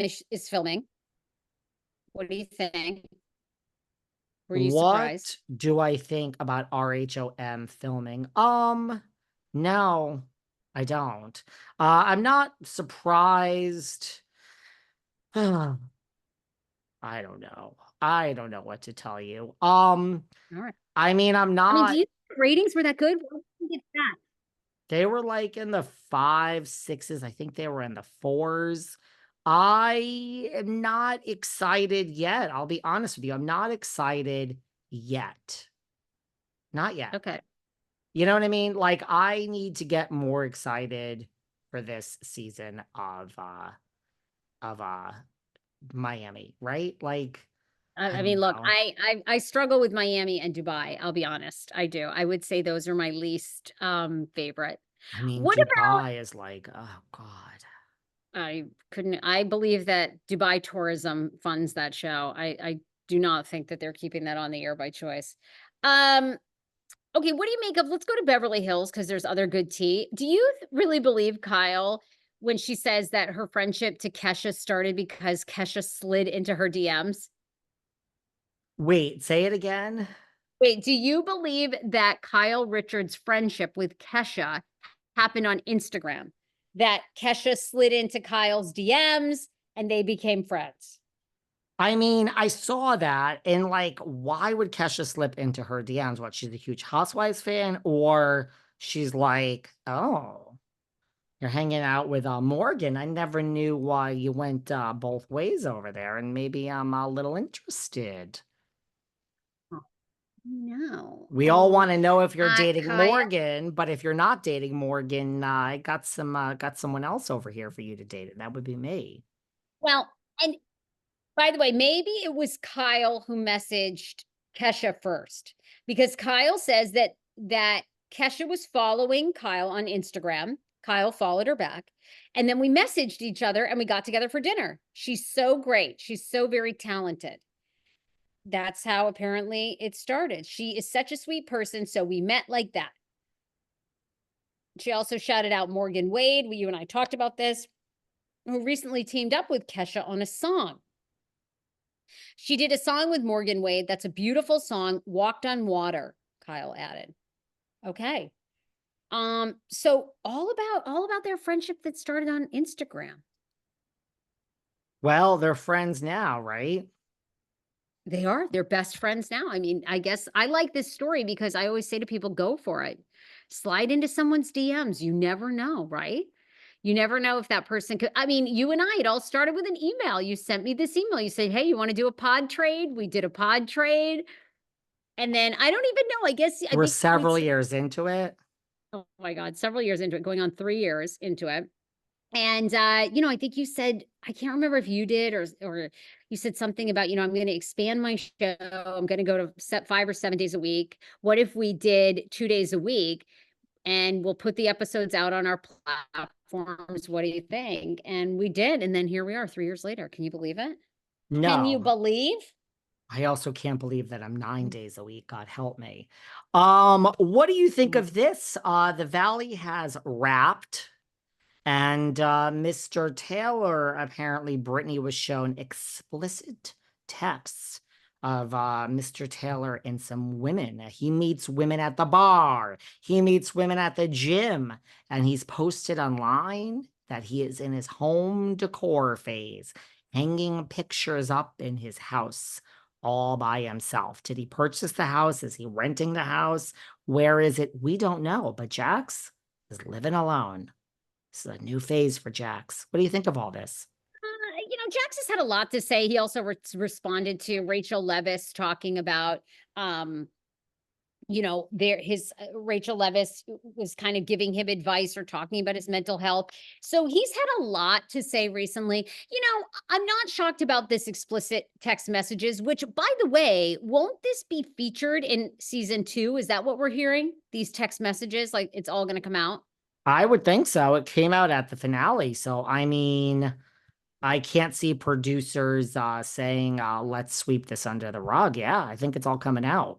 is filming. What do you think? Were you What surprised? do I think about RHOM filming? No, I don't. I'm not surprised. I don't know. I don't know what to tell you. All right. I mean, I'm I mean, do not, you think ratings were that good? Why do you think it's that? they were like in the five, sixes. I think they were in the fours. I am not excited yet. I'll be honest with you. I'm not excited yet. Not yet. Okay. You know what I mean? Like I need to get more excited for this season of Miami, right? Like I I mean, don't look, know. I struggle with Miami and Dubai. I'll be honest. I do. I would say those are my least favorite. I mean, What about Dubai is like, oh God. I believe that Dubai Tourism funds that show. I do not think that they're keeping that on the air by choice. Um, okay, what do you make of, let's go to Beverly Hills because there's other good tea. Do you really believe Kyle when she says that her friendship to Kesha started because Kesha slid into her DMs? Wait, say it again. Wait, do you believe that Kyle Richards' friendship with Kesha happened on Instagram? That Kesha slid into Kyle's DMs and they became friends? I mean, I saw that and like, why would Kesha slip into her DMs? What, she's a huge Housewives fan, or she's like, oh, you're hanging out with Morgan. I never knew why you went both ways over there, and maybe I'm a little interested. No. We all want to know if you're dating Kyle. Morgan, but if you're not dating Morgan, I got someone else over here for you to date, and that would be me. Well, and by the way, maybe it was Kyle who messaged Kesha first because Kyle says that Kesha was following Kyle on Instagram. Kyle followed her back. And then we messaged each other and we got together for dinner. She's so great. She's so very talented. That's how apparently it started. She is such a sweet person. So we met like that. She also shouted out Morgan Wade. You and I talked about this, who recently teamed up with Kesha on a song. She did a song with Morgan Wade. That's a beautiful song. Walked on Water, Kyle added. Okay. So all about their friendship that started on Instagram. Well, they're friends now, right? They are. They're best friends now. I mean, I guess I like this story because I always say to people, go for it. Slide into someone's DMs. You never know, right? You never know if that person could. I mean, you and I, it all started with an email. You sent me this email. You said, hey, you want to do a pod trade? We did a pod trade. And then I don't even know. I We're think we, several years into it. oh my God, several years into it, going on 3 years into it. And I think you said, I can't remember if you did or you said something about, I'm going to expand my show. I'm going to go to 5 or 7 days a week. What if we did 2 days a week and we'll put the episodes out on our platforms? What do you think? And we did. And then here we are 3 years later. Can you believe it? Can you No, believe? I also can't believe that I'm 9 days a week. God help me. What do you think of this? The Valley has wrapped, and Mr. Taylor, apparently Brittany was shown explicit texts of Mr. Taylor and some women. He meets women at the bar. He meets women at the gym, and he's posted online that he is in his home decor phase, hanging pictures up in his house all by himself. Did he purchase the house? Is he renting the house? Where is it? We don't know, but Jax is living alone. This is a new phase for Jax. What do you think of all this? Jax has had a lot to say. He also responded to Rachel Leviss talking about, Rachel Leviss was kind of giving him advice or talking about his mental health. So he's had a lot to say recently. I'm not shocked about this explicit text messages, which, by the way, won't this be featured in season 2? Is that what we're hearing? These text messages, like it's all going to come out? I would think so. It came out at the finale. So, I mean, I can't see producers saying, let's sweep this under the rug. Yeah, I think it's all coming out.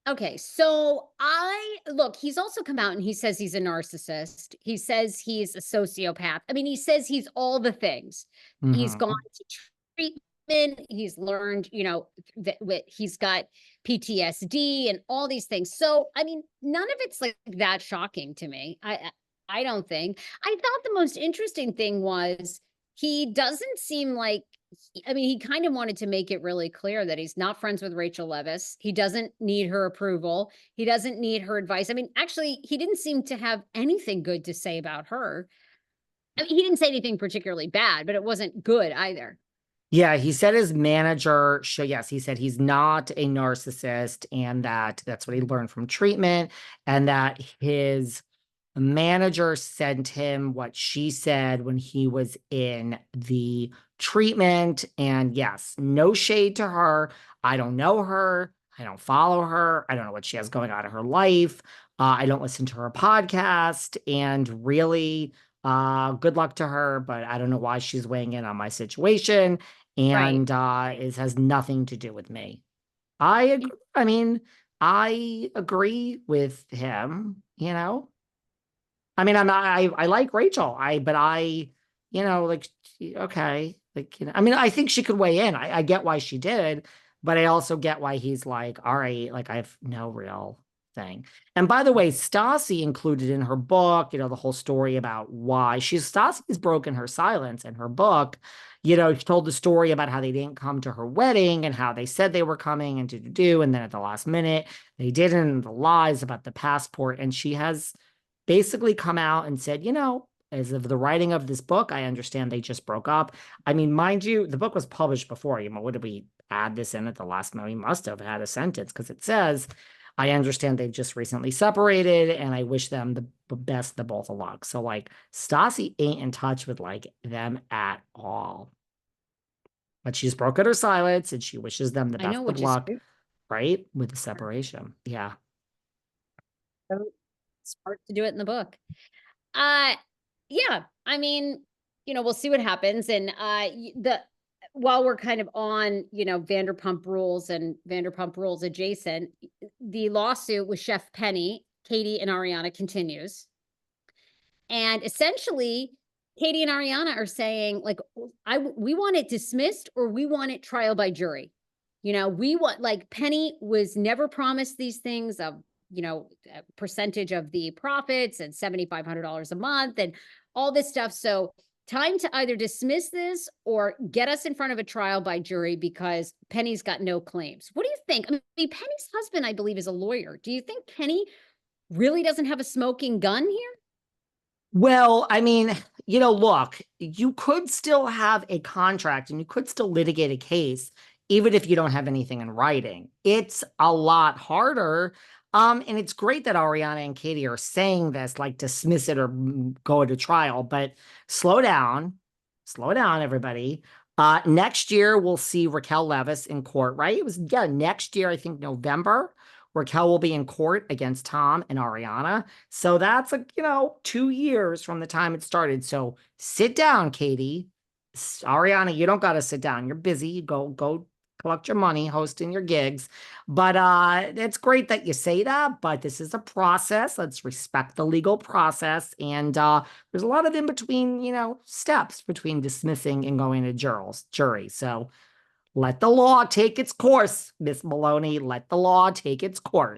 Okay, so look, he's also come out and he says he's a narcissist. He says he's a sociopath. I mean, he says he's all the things. He's gone Mhm. to treatment. He's learned, that he's got PTSD and all these things. So, I mean, none of it's like that shocking to me. I don't think. I thought the most interesting thing was he doesn't seem like I mean, he kind of wanted to make it really clear that he's not friends with Rachel Leviss. He doesn't need her approval. He doesn't need her advice. I mean, actually, he didn't seem to have anything good to say about her. I mean, he didn't say anything particularly bad, but it wasn't good either. Yeah, he said his manager, yes, he said he's not a narcissist and that that's what he learned from treatment and that his manager sent him what she said when he was in the treatment. And yes, no shade to her. I don't know her. I don't follow her. I don't know what she has going on in her life. I don't listen to her podcast. And really, good luck to her. But I don't know why she's weighing in on my situation. Right. And it has nothing to do with me. I agree. I mean, I agree with him, you know. I mean, I like Rachel. Like okay. Like, I mean, I think she could weigh in. I get why she did, but I also get why he's like, all right, like I have no real thing. And by the way, Stassi included in her book, the whole story about why Stassi's broken her silence in her book. She told the story about how they didn't come to her wedding and how they said they were coming and do, and then at the last minute they didn't, and the lies about the passport. And she has basically come out and said, as of the writing of this book, I understand they just broke up. I mean, mind you, the book was published before. What did we add this in at the last minute? We must have had a sentence because it says, I understand they've just recently separated and I wish them the best, the both of luck. So like Stassi ain't in touch with like them at all. But she's broken her silence and she wishes them the I best know, of which is luck, right? With the separation. Yeah. so smart to do it in the book. Uh, yeah, I mean, we'll see what happens. And the while we're kind of on, Vanderpump Rules and Vanderpump Rules adjacent, the lawsuit with Chef Penny, Katie, and Ariana continues. And essentially, Katie and Ariana are saying, like, we want it dismissed or we want it trial by jury. We want, like, Penny was never promised these things of, a percentage of the profits and $7,500 a month and all this stuff. So time to either dismiss this or get us in front of a trial by jury because Penny's got no claims. What do you think? I mean, Penny's husband, I believe, is a lawyer. Do you think Penny really doesn't have a smoking gun here? Well, I mean, look, you could still have a contract and you could still litigate a case, even if you don't have anything in writing. It's a lot harder. And it's great that Ariana and Katie are saying this, like dismiss it or go to trial, but slow down, slow down, everybody. Next year we'll see Raquel Leviss in court, right? It was next year, I think November. Raquel will be in court against Tom and Ariana. So that's 2 years from the time it started. So sit down, Katie. Ariana, you don't got to sit down. You're busy. Go collect your money, hosting your gigs. But it's great that you say that, but this is a process. Let's respect the legal process. And there's a lot of in between, steps between dismissing and going to jury. So let the law take its course, Miss Maloney. Let the law take its course.